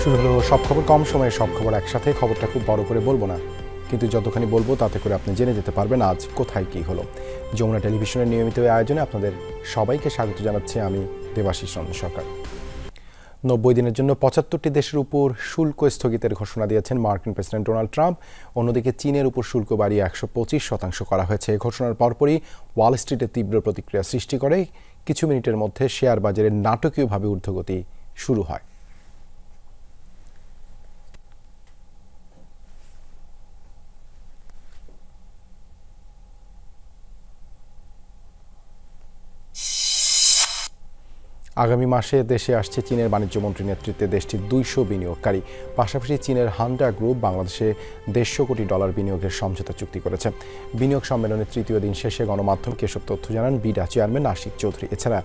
শুরু হলো সব খবর, কম সময়ে সব খবর একসাথে। খবরটা খুব বড় করে বলবো না, কিন্তু যতখানি বলবো তাতে করে আপনি জেনে যেতে পারবেন আজ কোথায় কী হলো। যমুনা টেলিভিশনের নিয়মিত আয়োজনে আপনাদের সবাইকে স্বাগত জানাচ্ছি আমি দেবাশিস রঞ্জন সরকার। 90 দিনের জন্য 75টি দেশের উপর শুল্ক স্থগিতের ঘোষণা দিয়েছেন মার্কিন প্রেসিডেন্ট ডোনাল্ড ট্রাম্প। অন্যদিকে চীনের উপর শুল্ক বাড়িয়ে 125% করা হয়েছে। এই ঘোষণার পরপরই ওয়াল স্ট্রিটে তীব্র প্রতিক্রিয়া সৃষ্টি করে। কিছু মিনিটের মধ্যে শেয়ার বাজারে নাটকীয়ভাবে ঊর্ধ্বগতি শুরু হয়। আগামী মাসে দেশে আসছে চীনের বাণিজ্যমন্ত্রীর নেতৃত্বে দেশটির 200 বিনিয়োগকারী। পাশাপাশি চীনের হান্ডা গ্রুপ বাংলাদেশে $150 কোটি বিনিয়োগের সমঝোতা চুক্তি করেছে। বিনিয়োগ সম্মেলনের তৃতীয় দিন শেষে গণমাধ্যমকে এসব তথ্য জানান বিডা চেয়ারম্যান আশিক চৌধুরী। এছাড়া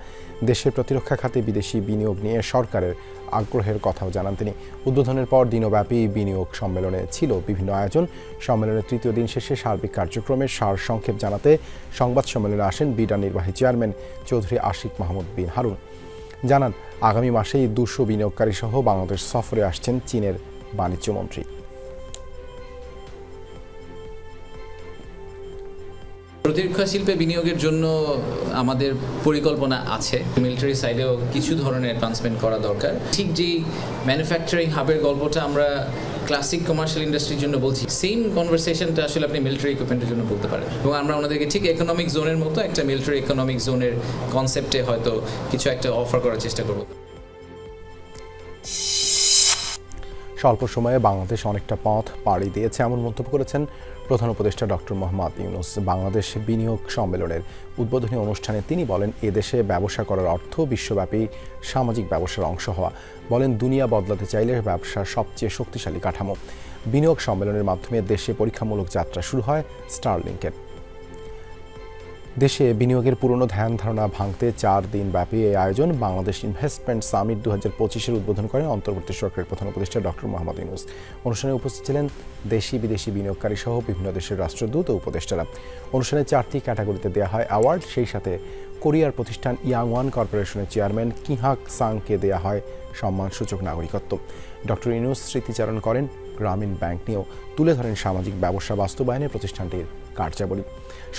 দেশের প্রতিরক্ষা খাতে বিদেশি বিনিয়োগ নিয়ে সরকারের আগ্রহের কথাও জানান তিনি। উদ্বোধনের পর দিনব্যাপী বিনিয়োগ সম্মেলনে ছিল বিভিন্ন আয়োজন। সম্মেলনের তৃতীয় দিন শেষে সার্বিক কার্যক্রমের সারসংক্ষেপ জানাতে সংবাদ সম্মেলনে আসেন বিডা নির্বাহী চেয়ারম্যান চৌধুরী আশিক মাহমুদ বিন হারুন। জানান আগামী মাসেই 200 বিনিয়োগকারী সহ বাংলাদেশ সফরে আসছেন চীনের বাণিজ্যমন্ত্রী। প্রতিরক্ষা শিল্পে বিনিয়োগের জন্য আমাদের পরিকল্পনা আছে। মিলিটারি সাইডেও কিছু ধরনের অ্যাডভান্সমেন্ট করা দরকার। ঠিক যেই ম্যানুফ্যাকচারিং হাবের গল্পটা আমরা ক্লাসিক কমার্শিয়াল ইন্ডাস্ট্রির জন্য বলছি, সেম কনভারসেশনটা আসলে আপনি মিলিটারি ইকুইপমেন্টের জন্য বলতে পারেন। এবং আমরা ওনাদেরকে ঠিক ইকোনমিক জোনের মতো একটা মিলিটারি ইকোনমিক জোনের কনসেপ্টে হয়তো কিছু একটা অফার করার চেষ্টা করব। স্বল্প সময়ে বাংলাদেশ অনেকটা পথ পাড়ি দিয়েছে এমন মন্তব্য করেছেন প্রধান উপদেষ্টা ডক্টর মোহাম্মদ ইউনূস। বাংলাদেশ বিনিয়োগ সম্মেলনের উদ্বোধনী অনুষ্ঠানে তিনি বলেন, এদেশে ব্যবসা করার অর্থ বিশ্বব্যাপী সামাজিক ব্যবসার অংশ হওয়া। বলেন, দুনিয়া বদলাতে চাইলে ব্যবসার সবচেয়ে শক্তিশালী কাঠামো। বিনিয়োগ সম্মেলনের মাধ্যমে দেশে পরীক্ষামূলক যাত্রা শুরু হয় স্টারলিংকের। দেশে বিনিয়োগের পুরনো ধ্যান ধারণা ভাঙতে 4 দিন ব্যাপী এই আয়োজন। বাংলাদেশ ইনভেস্টমেন্ট সামিট 2025-এর উদ্বোধন করেন অন্তর্বর্তী সরকারের প্রধান উপদেষ্টা ডক্টর মোহাম্মদ ইউনূস। অনুষ্ঠানে উপস্থিত ছিলেন দেশি বিদেশি বিনিয়োগকারী সহ বিভিন্ন দেশের রাষ্ট্রদূত ও উপদেষ্টারা। অনুষ্ঠানে 4টি ক্যাটাগরিতে দেওয়া হয় অ্যাওয়ার্ড। সেই সাথে কোরিয়ার প্রতিষ্ঠান ইয়াংওয়ান কর্পোরেশনের চেয়ারম্যান কিহাক সাংকে দেওয়া হয় সম্মানসূচক নাগরিকত্ব। ডক্টর ইউনূস স্মৃতিচারণ করেন গ্রামীণ ব্যাংক নিয়েও, তুলে ধরেন সামাজিক ব্যবসা বাস্তবায়নে প্রতিষ্ঠানটির কার্যাবলী।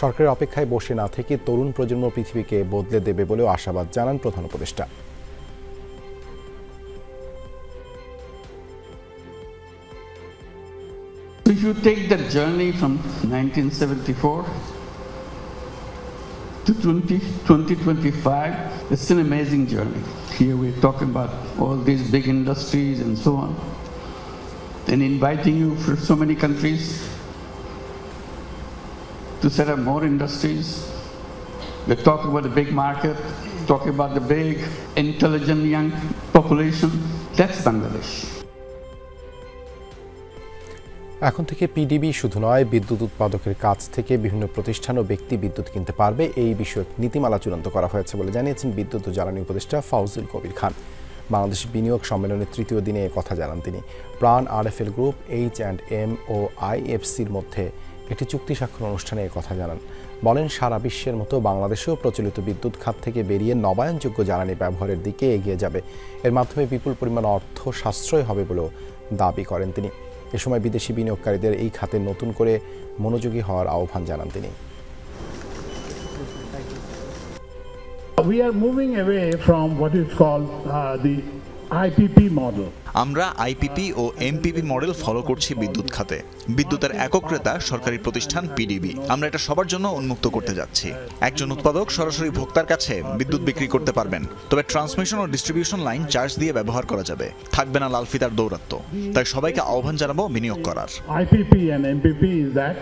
সরকারের অপেক্ষায় বসে না থেকে তরুণ প্রজন্ম পৃথিবীকে বদলে দেবে বলেও আশাবাদ জানান প্রধান উপদেষ্টা। If you take the journey from 1974 to 2025, it's an amazing journey. Here we're talking about all these big industries and so on, and inviting you from so many countries to set up more industries. We're talking about the big market, talking about the big, intelligent young population. That's Bangladesh. এখন থেকে PDB শুধু নয়, বিদ্যুৎ উৎপাদকের কাছ থেকে বিভিন্ন প্রতিষ্ঠান ও ব্যক্তি বিদ্যুৎ কিনতে পারবে। এই বিষয়ক নীতিমালা চূড়ান্ত করা হয়েছে বলে জানিয়েছেন বিদ্যুৎ ও জ্বালানি উপদেষ্টা ফাউজুল কবির খান। বাংলাদেশ বিনিয়োগ সম্মেলনের তৃতীয় দিনে কথা জানান তিনি। প্রাণ, আরএফএল গ্রুপ, H&M ও IFC'র মধ্যে একটি চুক্তি স্বাক্ষর অনুষ্ঠানে কথা জানান। বলেন, সারা বিশ্বের মতো বাংলাদেশেও প্রচলিত বিদ্যুৎ খাত থেকে বেরিয়ে নবায়নযোগ্য জ্বালানি ব্যবহারের দিকে এগিয়ে যাবে। এর মাধ্যমে বিপুল পরিমাণ অর্থ সাশ্রয় হবে বলেও দাবি করেন তিনি। এ সময় বিদেশি বিনিয়োগকারীদের এই খাতে নতুন করে মনোযোগী হওয়ার আহ্বান জানান তিনি। We are moving away from what is called the IPP model. আমরা আইপিপি ও এমপিপি মডেল ফলো করছি বিদ্যুৎ খাতে। বিদ্যুতের একক ক্রেতা সরকারি প্রতিষ্ঠান পিডিবি। আমরা এটা সবার জন্য উন্মুক্ত করতে যাচ্ছি। একজন উৎপাদক সরাসরি ভোক্তার কাছে বিদ্যুৎ বিক্রি করতে পারবেন, তবে ট্রান্সমিশন ও ডিস্ট্রিবিউশন লাইন চার্জ দিয়ে ব্যবহার করা যাবে। থাকবে না লালফিতার দৌরাত্ম্য। তাই সবাইকে আহ্বান জানাবো বিনিয়োগ করার। IPP and MPP is that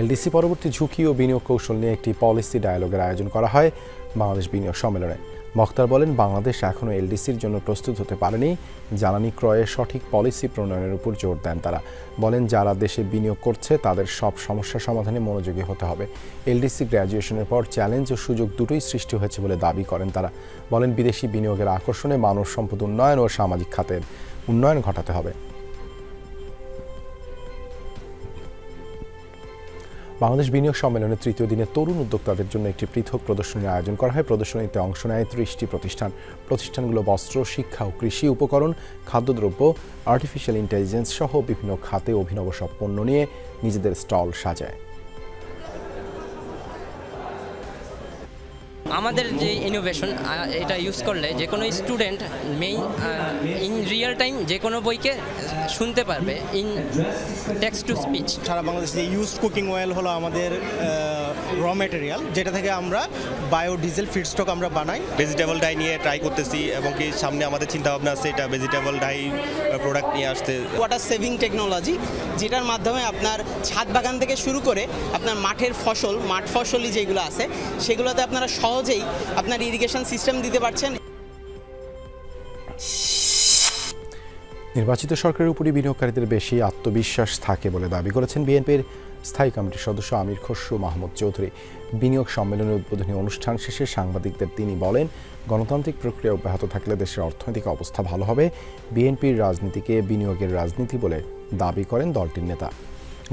LDC পরবর্তী ঝুঁকি ও বিনিয়োগ কৌশল নিয়ে একটি পলিসি ডায়ালগের আয়োজন করা হয় বাংলাদেশ বিনিয়োগ সম্মেলনে। বক্তারা বলেন, বাংলাদেশ এখনও এলডিসির জন্য প্রস্তুত হতে পারেনি। জ্বালানি ক্রয়ে সঠিক পলিসি প্রণয়নের উপর জোর দেন তারা। বলেন, যারা দেশে বিনিয়োগ করছে তাদের সব সমস্যা সমাধানে মনোযোগী হতে হবে। এলডিসি গ্র্যাজুয়েশনের পর চ্যালেঞ্জ ও সুযোগ দুটোই সৃষ্টি হয়েছে বলে দাবি করেন তারা। বলেন, বিদেশি বিনিয়োগের আকর্ষণে মানব সম্পদ উন্নয়ন ও সামাজিক খাতের উন্নয়ন ঘটাতে হবে। বাংলাদেশ বিনিয়োগ সম্মেলনের তৃতীয় দিনে তরুণ উদ্যোক্তাদের জন্য একটি পৃথক প্রদর্শনীর আয়োজন করা হয়। প্রদর্শনীতে অংশ নেয় 30টি প্রতিষ্ঠানগুলো বস্ত্র, শিক্ষা ও কৃষি উপকরণ, খাদ্যদ্রব্য, আর্টিফিশিয়াল ইন্টেলিজেন্স সহ বিভিন্ন খাতে অভিনব সব পণ্য নিয়ে নিজেদের স্টল সাজায়। আমাদের যে ইনোভেশন এটা ইউজ করলে যে কোনো স্টুডেন্ট ইন রিয়েল টাইম যে কোনো বইকে শুনতে পারবে ইন টেক্সট টু স্পিচ। সারা বাংলাদেশে ইউজড কুকিং অয়েল হলো আমাদের র ম্যাটেরিয়াল, যেটা থেকে আমরা বায়োডিজেল ফিডস্টক আমরা বানাই। ভেজিটেবল ডাই নিয়ে ট্রাই করতেছি এবং কি সামনে আমাদের চিন্তা ভাবনা আছে এটা ভেজিটেবল ডাই প্রোডাক্ট নিয়ে আসতে। ওয়াটার সেভিং টেকনোলজি, যেটার মাধ্যমে আপনার ছাদ বাগান থেকে শুরু করে আপনার মাঠের ফসল, মাঠ ফসলি যেগুলো আছে সেগুলোতে আপনারা সহজেই আপনার ইরিগেশন সিস্টেম দিতে পারছেন। নির্বাচিত সরকারের উপরই বিনিয়োগকারীদের বেশি আত্মবিশ্বাস থাকে বলে দাবি করেছেন বিএনপির স্থায়ী কমিটির সদস্য আমির খসরু মাহমুদ চৌধুরী। বিনিয়োগ সম্মেলনের উদ্বোধনী অনুষ্ঠান শেষে সাংবাদিকদের তিনি বলেন, গণতান্ত্রিক প্রক্রিয়া অব্যাহত থাকলে দেশের অর্থনৈতিক অবস্থা ভালো হবে। বিএনপির রাজনীতিকে বিনিয়োগের রাজনীতি বলে দাবি করেন দলটির নেতা।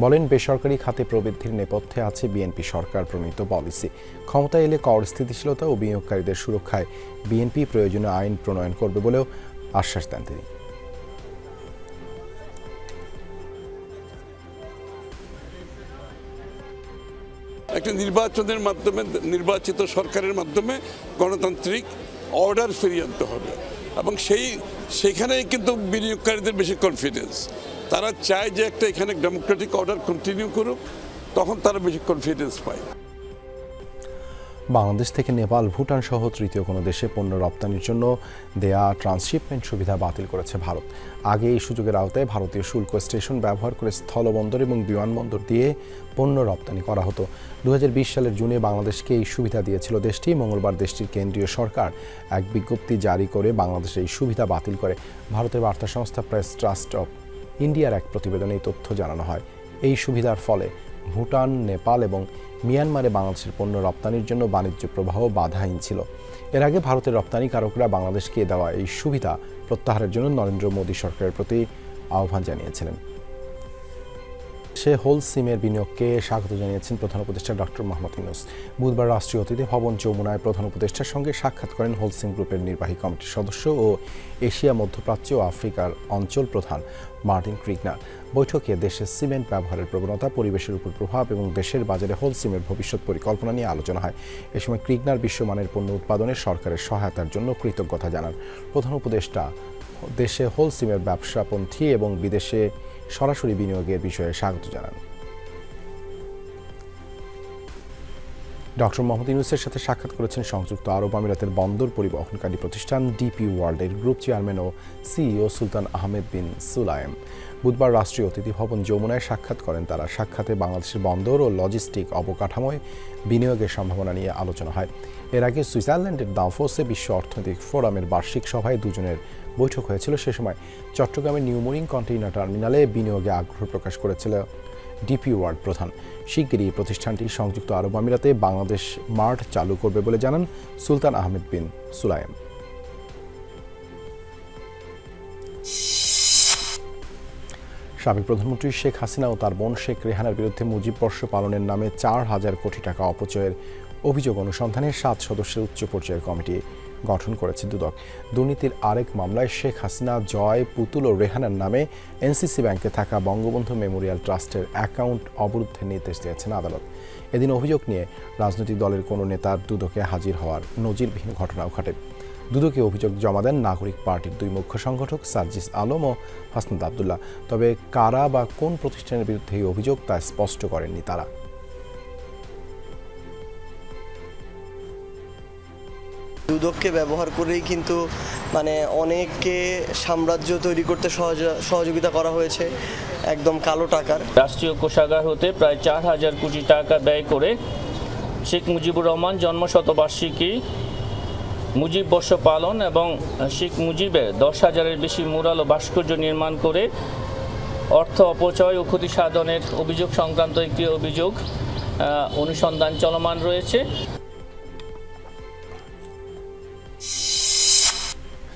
বলেন, বেসরকারি খাতে প্রবৃদ্ধির নেপথ্যে আছে বিএনপি সরকার প্রণীত পলিসি। ক্ষমতায় এলে কর স্থিতিশীলতা ও বিনিয়োগকারীদের সুরক্ষায় বিএনপি প্রয়োজনীয় আইন প্রণয়ন করবে বলেও আশ্বাস দেন তিনি। একটা নির্বাচনের মাধ্যমে, নির্বাচিত সরকারের মাধ্যমে গণতান্ত্রিক অর্ডার ফিরিয়ে আনতে হবে এবং সেইখানেই কিন্তু বিনিয়োগকারীদের বেশি কনফিডেন্স। তারা চায় যে একটা এখানে ডেমোক্রেটিক অর্ডার কন্টিনিউ করুক, তখন তারা বেশি কনফিডেন্স পায়। বাংলাদেশ থেকে নেপাল, ভুটান সহ তৃতীয় কোনো দেশে পণ্য রপ্তানির জন্য দেয়া ট্রান্সশিপমেন্ট সুবিধা বাতিল করেছে ভারত। আগে এই সুযোগের আওতায় ভারতীয় শুল্ক স্টেশন ব্যবহার করে স্থলবন্দর এবং বিমানবন্দর দিয়ে পণ্য রপ্তানি করা হতো। 2020 সালের জুনে বাংলাদেশকে এই সুবিধা দিয়েছিল দেশটি। মঙ্গলবার দেশটির কেন্দ্রীয় সরকার এক বিজ্ঞপ্তি জারি করে বাংলাদেশের এই সুবিধা বাতিল করে। ভারতের বার্তা সংস্থা প্রেস ট্রাস্ট অফ ইন্ডিয়ার এক প্রতিবেদনে এই তথ্য জানানো হয়। এই সুবিধার ফলে ভুটান, নেপাল এবং মিয়ানমারে বাংলাদেশের পণ্য রপ্তানির জন্য বাণিজ্য প্রবাহ বাধাহীন ছিল। এর আগে ভারতের রপ্তানিকারকরা বাংলাদেশকে দেওয়া এই সুবিধা প্রত্যাহারের জন্য নরেন্দ্র মোদী সরকারের প্রতি আহ্বান জানিয়েছিলেন। সে হোল সিমের বিনিয়োগকে স্বাগত জানিয়েছেন প্রধান উপদেষ্টা ডক্টর মোহাম্মদ ইউনূস। বুধবার রাষ্ট্রীয় অতিথি ভবন যমুনায় প্রধান উপদেষ্টার সঙ্গে সাক্ষাৎ করেন হোলসিম গ্রুপের নির্বাহী কমিটির সদস্য ও এশিয়া, মধ্যপ্রাচ্য ও আফ্রিকার অঞ্চল প্রধান মার্টিন ক্রিগনার। বৈঠকে দেশে সিমেন্ট ব্যবহারের প্রবণতা, পরিবেশের উপর প্রভাব এবং দেশের বাজারে হোলসিমের ভবিষ্যৎ পরিকল্পনা নিয়ে আলোচনা হয়। এ সময় ক্রিগনার বিশ্বমানের পণ্য উৎপাদনে সরকারের সহায়তার জন্য কৃতজ্ঞতা জানান। প্রধান উপদেষ্টা দেশে হোলসিমের ব্যবসাপন্থী এবং বিদেশে সরাসরি বিনিয়োগের বিষয়ে স্বাগত জানান। ডক্টর মোহাম্মদ ইউনূসের সাথে সাক্ষাৎ করেছেন সংযুক্ত আরব আমিরাতের বন্দর পরিবহনকারী প্রতিষ্ঠান ডিপি ওয়ার্ল্ডের গ্রুপ চেয়ারম্যান ও সিইও সুলতান আহমেদ বিন সুলায়েম। বুধবার রাষ্ট্রীয় অতিথি ভবন যমুনায় সাক্ষাৎ করেন তারা। সাক্ষাতে বাংলাদেশের বন্দর ও লজিস্টিক অবকাঠামোয় বিনিয়োগের সম্ভাবনা নিয়ে আলোচনা হয়। এর আগে সুইজারল্যান্ডের দাভোসে বিশ্ব অর্থনৈতিক ফোরামের বার্ষিক সভায় দুজনের বৈঠক হয়েছিল। সে সময় চট্টগ্রামের নিউমোরিং কন্টেইনার টার্মিনালে বিনিয়োগে আগ্রহ প্রকাশ করেছিল ডিপি ওয়ার্ল্ড প্রধান। শিগগিরই প্রতিষ্ঠানটি সংযুক্ত আরব আমিরাতে বাংলাদেশ মার্ট চালু করবে বলে জানান সুলতান আহমেদ বিন সুলায়েম। সাবেক প্রধানমন্ত্রী শেখ হাসিনা ও তার বোন শেখ রেহানার বিরুদ্ধে মুজিব বর্ষ পালনের নামে 4,000 কোটি টাকা অপচয়ের অভিযোগ অনুসন্ধানে 7 সদস্যের উচ্চ পর্যায়ের কমিটি গঠন করেছে দুদক। দুর্নীতির আরেক মামলায় শেখ হাসিনা, জয়, পুতুল ও রেহানার নামে এনসিসি ব্যাংকে থাকা বঙ্গবন্ধু মেমোরিয়াল ট্রাস্টের অ্যাকাউন্ট অবরুদ্ধের নির্দেশ দিয়েছেন আদালত। এদিন অভিযোগ নিয়ে রাজনৈতিক দলের কোনো নেতার দুদকে হাজির হওয়ার নজিরবিহীন ঘটনাও ঘটে। দুদকে অভিযোগ জমা দেন নাগরিক পার্টির 2 মুখ্য সংগঠক সার্জিস আলম ও হাসনাত আবদুল্লাহ। তবে কারা বা কোন প্রতিষ্ঠানের বিরুদ্ধে এই অভিযোগ তা স্পষ্ট করেননি তারা। দুদককে ব্যবহার করেই কিন্তু অনেককে সাম্রাজ্য তৈরি করতে সহযোগিতা করা হয়েছে, একদম কালো টাকার। রাষ্ট্রীয় কোষাগার হতে প্রায় 4,000 কোটি টাকা ব্যয় করে শেখ মুজিবুর রহমান জন্মশতবার্ষিকী, মুজিব বর্ষ পালন এবং শেখ মুজিবের 10,000-এর বেশি মুরাল ও ভাস্কর্য নির্মাণ করে অর্থ অপচয় ও ক্ষতি সাধনের অভিযোগ সংক্রান্ত একটি অভিযোগ অনুসন্ধান চলমান রয়েছে।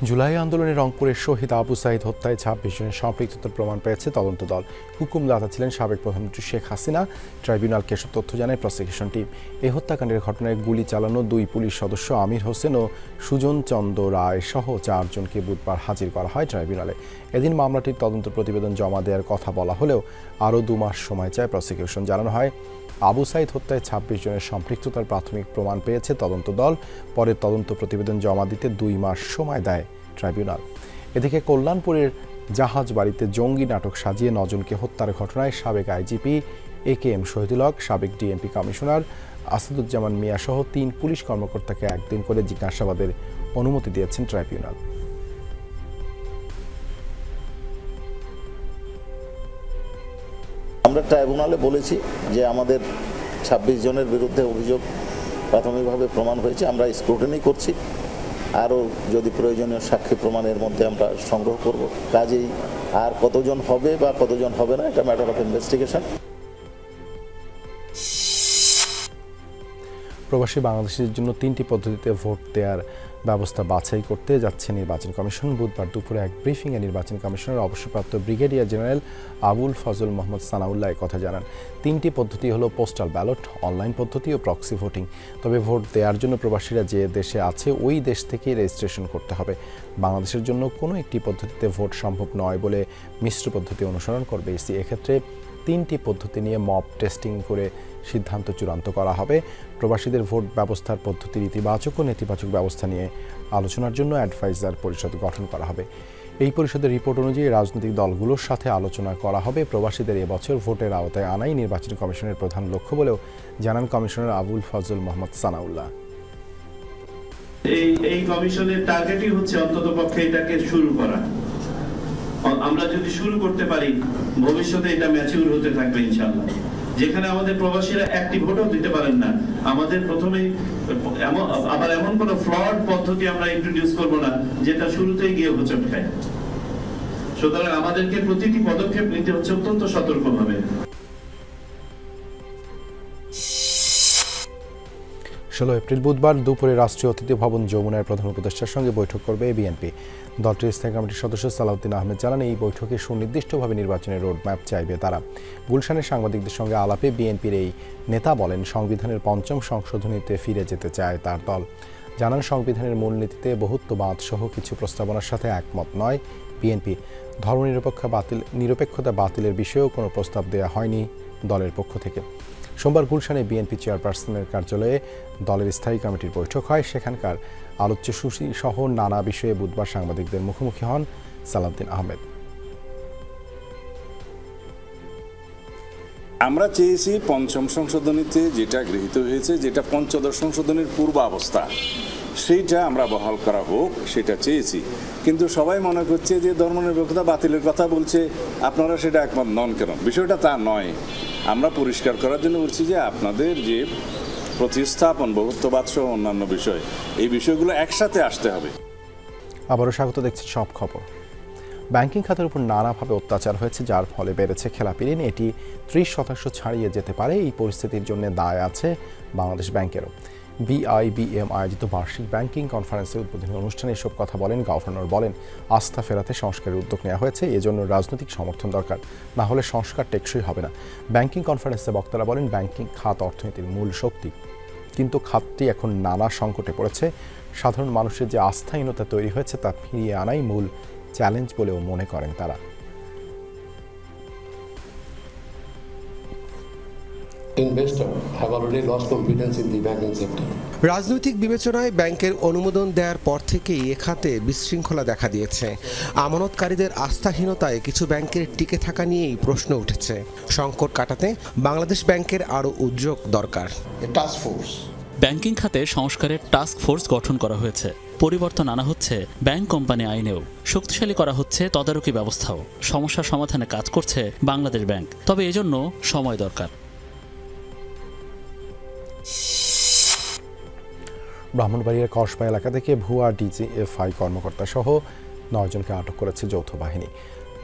জুলাই আন্দোলনে রংপুরের শহীদ আবু সাইদ হত্যায় ২৬ জনের সম্পৃক্ততার প্রমাণ পেয়েছে তদন্ত দল। হুকুমদাতা ছিলেন সাবেক প্রধানমন্ত্রী শেখ হাসিনা। ট্রাইব্যুনালকে এসব তথ্য জানায় প্রসিকিউশন টিম। এই হত্যাকাণ্ডের ঘটনায় গুলি চালানো 2 পুলিশ সদস্য আমির হোসেন ও সুজন চন্দ্র রায় সহ 4 জনকে বুধবার হাজির করা হয় ট্রাইব্যুনালে। এদিন মামলাটির তদন্ত প্রতিবেদন জমা দেওয়ার কথা বলা হলেও আরও 2 মাস সময় চায় প্রসিকিউশন। জানানো হয়, আবু সাইদ হত্যায় ২৬ জনের সম্পৃক্ততার প্রাথমিক প্রমাণ পেয়েছে তদন্ত দল। পরে তদন্ত প্রতিবেদন জমা দিতে 2 মাস সময় দেয় ট্রাইব্যুনাল। এদিকে কল্যাণপুরের জাহাজ বাড়িতে জঙ্গি নাটক সাজিয়ে 9 জনকে হত্যার ঘটনায় সাবেক আইজিপি AKM শহীদুল হক, সাবেক ডিএমপি কমিশনার আসাদুজ্জামান মিয়া সহ 3 পুলিশ কর্মকর্তাকে 1 দিন করে জিজ্ঞাসাবাদের অনুমতি দিয়েছেন ট্রাইব্যুনাল। আমরা ট্রাইব্যুনালে বলেছি যে আমাদের 26 জনের বিরুদ্ধে অভিযোগ প্রাথমিকভাবে প্রমাণ হয়েছে, আমরা স্ক্রুটিনি করছি, আরও যদি প্রয়োজনীয় সাক্ষী প্রমাণের মধ্যে আমরা সংগ্রহ করব। কাজেই আর কতজন হবে বা কতজন হবে না, এটা ম্যাটার অফ ইনভেস্টিগেশন। প্রবাসী বাংলাদেশের জন্য 3টি পদ্ধতিতে ভোট দেওয়ার ব্যবস্থা বাছাই করতে যাচ্ছে নির্বাচন কমিশন। বুধবার দুপুরে এক ব্রিফিংয়ে নির্বাচন কমিশনের অবসরপ্রাপ্ত ব্রিগেডিয়ার জেনারেল আবুল ফজল মোহাম্মদ সানাউল্লাহ কথা জানান। 3টি পদ্ধতি হলো পোস্টাল ব্যালট, অনলাইন পদ্ধতি ও প্রক্সি ভোটিং। তবে ভোট দেওয়ার জন্য প্রবাসীরা যে দেশে আছে ওই দেশ থেকেই রেজিস্ট্রেশন করতে হবে। বাংলাদেশের জন্য কোনো একটি পদ্ধতিতে ভোট সম্ভব নয় বলে মিশ্র পদ্ধতি অনুসরণ করবে ইসি। এক্ষেত্রে 3টি পদ্ধতি নিয়ে মব টেস্টিং করে সিদ্ধান্ত চূড়ান্ত করা হবে। প্রবাসীদের ভোট ব্যবস্থার পদ্ধতির ইতিবাচক ও নেতিবাচক ব্যবস্থা নিয়ে আলোচনার জন্য অ্যাডভাইজার পরিষদ গঠন করা হবে। এই পরিষদের রিপোর্ট অনুযায়ী রাজনৈতিক দলগুলোর সাথে আলোচনা করা হবে। প্রবাসীদের এবছর ভোটের আওতায় আনাই নির্বাচন কমিশনের প্রধান লক্ষ্য বলেও জানান কমিশনার আবুল ফজল মোহাম্মদ সানাউল্লাহ। এই কমিশনের টার্গেটই হচ্ছে অন্ততপক্ষে এটাকে শুরু করা। আমরা যদি শুরু করতে পারি, ভবিষ্যতে এটা ম্যাচিউর হতে থাকবে ইনশাআল্লাহ। যেখানে আমাদের প্রবাসীরা একটি ভোটও দিতে পারেন না, আমাদের প্রথমেই আবার এমন কোন ফ্লড পদ্ধতি আমরা ইন্ট্রোডিউস করব না যেটা শুরুতেই গিয়ে হোঁচট খায়। সুতরাং আমাদেরকে প্রতিটি পদক্ষেপ নিতে হচ্ছে অত্যন্ত সতর্কভাবে। 16 এপ্রিল বুধবার দুপুরে রাষ্ট্রীয় অতিথি ভবন যমুনার প্রধান উপদেষ্টার সঙ্গে বৈঠক করবে বিএনপি। দলটির স্থায়ী কমিটির সদস্য সালাউদ্দিন আহমেদ জানান, এই বৈঠকে সুনির্দিষ্টভাবে নির্বাচনের রোডম্যাপ চাইবে তারা। গুলশানের সাংবাদিকদের সঙ্গে আলাপে বিএনপির এই নেতা বলেন, সংবিধানের 5ম সংশোধনীতে ফিরে যেতে চায় তার দল। জানান, সংবিধানের মূলনীতিতে বহুত্ববাদ সহ কিছু প্রস্তাবনার সাথে একমত নয় বিএনপি। নিরপেক্ষতা বাতিলের বিষয়েও কোনো প্রস্তাব দেওয়া হয়নি দলের পক্ষ থেকে। সোমবার গুলশানে বিএনপি চেয়ারপারসনের কার্যালয়ে দলের স্থায়ী কমিটির বৈঠক হয়। সেখানকার আলোচ্য সূচি সহ নানা বিষয়ে বুধবার সাংবাদিকদের মুখোমুখি হন সালাউদ্দিন আহমেদ। আমরা চেয়েছি 5ম সংশোধনীতে যেটা গৃহীত হয়েছে, যেটা 5ম সংশোধনীর পূর্বাবস্থা, সেইটা আমরা বহাল করা হোক, সেটা চেয়েছি। কিন্তু সবাই মনে করছে যে ধর্মনিরপেক্ষতা বাতিলের কথা বলছে, আপনারা সেটা একমত নন কেন? বিষয়টা তা নয়। আমরা পরিষ্কার করার জন্য বলছি যে আপনাদের যে প্রতিস্থাপন, বহুত্ববাদ সহ অন্যান্য বিষয়, এই বিষয়গুলো একসাথে আসতে হবে। আবারও স্বাগত, দেখছি সব খবর। ব্যাংকিং খাতের উপর নানাভাবে অত্যাচার হয়েছে, যার ফলে বেড়েছে খেলাপি ঋণ। এটি 30% ছাড়িয়ে যেতে পারে। এই পরিস্থিতির জন্য দায় আছে বাংলাদেশ ব্যাংকেরও। BIBM আয়োজিত বার্ষিক ব্যাংকিং কনফারেন্সের উদ্বোধনী অনুষ্ঠানে এসব কথা বলেন গভর্নর। বলেন, আস্থা ফেরাতে সংস্কারের উদ্যোগ নেওয়া হয়েছে, এজন্য রাজনৈতিক সমর্থন দরকার, না হলে সংস্কার টেকসই হবে না। ব্যাংকিং কনফারেন্সে বক্তারা বলেন, ব্যাংকিং খাত অর্থনীতির মূল শক্তি, কিন্তু খাতটি এখন নানা সংকটে পড়েছে। সাধারণ মানুষের যে আস্থাহীনতা তৈরি হয়েছে তা ফিরিয়ে আনাই মূল চ্যালেঞ্জ বলেও মনে করেন তারা। রাজনৈতিক বিবেচনায় ব্যাংকের অনুমোদন দেওয়ার পর থেকেই এ খাতে বিশৃঙ্খলা দেখা দিয়েছে। আমানতকারীদের আস্থাহীনতায় কিছু ব্যাংকের টিকে থাকা নিয়েই প্রশ্ন উঠেছে। সংকট কাটাতে বাংলাদেশ ব্যাংকের আরও উদ্যোগ দরকার। ব্যাংকিং খাতে সংস্কারের টাস্ক ফোর্স গঠন করা হয়েছে। পরিবর্তন আনা হচ্ছে ব্যাংক কোম্পানি আইনেও। শক্তিশালী করা হচ্ছে তদারকি ব্যবস্থাও। সমস্যা সমাধানে কাজ করছে বাংলাদেশ ব্যাংক, তবে এজন্য সময় দরকার। ব্রাহ্মণবাড়িয়ার কসবা এলাকা থেকে ভুয়া DGFI কর্মকর্তা সহ 9 জনকে আটক করেছে যৌথ বাহিনী।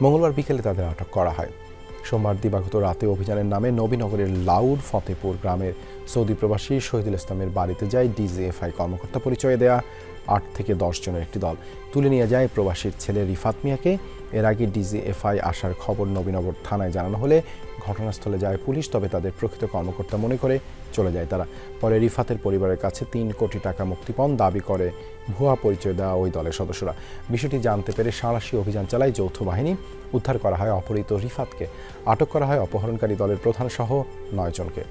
মঙ্গলবার বিকেলে তাদের আটক করা হয়। সোমবার দিবাগত রাতে অভিযানের নামে নবীনগরের লাউর ফতেপুর গ্রামের সৌদি প্রবাসী শহীদুল ইসলামের বাড়িতে যায় ডিজিএফআই কর্মকর্তা পরিচয় দেয়া 8 থেকে 10 জনের একটি দল। তুলে নিয়ে যায় প্রবাসীর ছেলে রিফাত মিয়াকে। এর আগে ডিজিএফআই আসার খবর নবীনগর থানায় জানানো হলে ঘটনাস্থলে যায় পুলিশ, তবে তাদের প্রকৃত কর্মকর্তা মনে করে চলে যায় তারা। পরে রিফাতের পরিবারের কাছে 3 কোটি টাকা মুক্তিপণ দাবি করে ভুয়া পরিচয় দেওয়া ওই দলের সদস্যরা। বিষয়টি জানতে পেরে সাঁড়াশি অভিযান চালায় যৌথ বাহিনী। উদ্ধার করা হয় অপহৃত রিফাতকে। আটক করা হয় অপহরণকারী দলের প্রধান সহ 9 জনকে।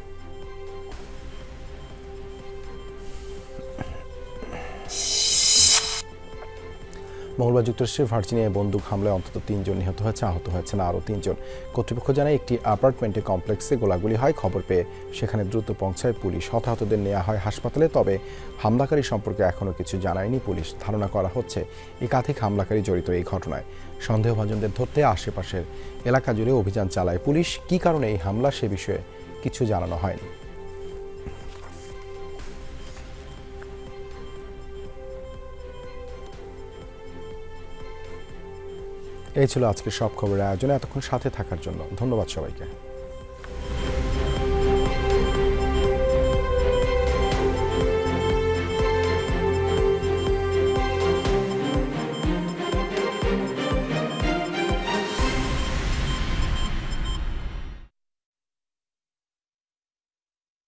মঙ্গলবার যুক্তরাষ্ট্রের ভার্জিনিয়ায় বন্দুক হামলায় অন্তত 3 জন নিহত হয়েছে, আহত হয়েছেন আরও 3 জন। কর্তৃপক্ষ জানায় একটি অ্যাপার্টমেন্টের কমপ্লেক্সে গোলাগুলি হয়। খবর পেয়ে সেখানে দ্রুত পৌঁছায় পুলিশ। হতাহতদের নেওয়া হয় হাসপাতালে, তবে হামলাকারী সম্পর্কে এখনও কিছু জানায়নি পুলিশ। ধারণা করা হচ্ছে একাধিক হামলাকারী জড়িত এই ঘটনায়। সন্দেহভাজনদের ধরতে আশেপাশের এলাকা জুড়ে অভিযান চালায় পুলিশ। কী কারণে এই হামলা সে বিষয়ে কিছু জানানো হয়নি। এই ছিল আজকের সব খবরের আয়োজনে। এতক্ষণ সাথে থাকার জন্য ধন্যবাদ সবাইকে।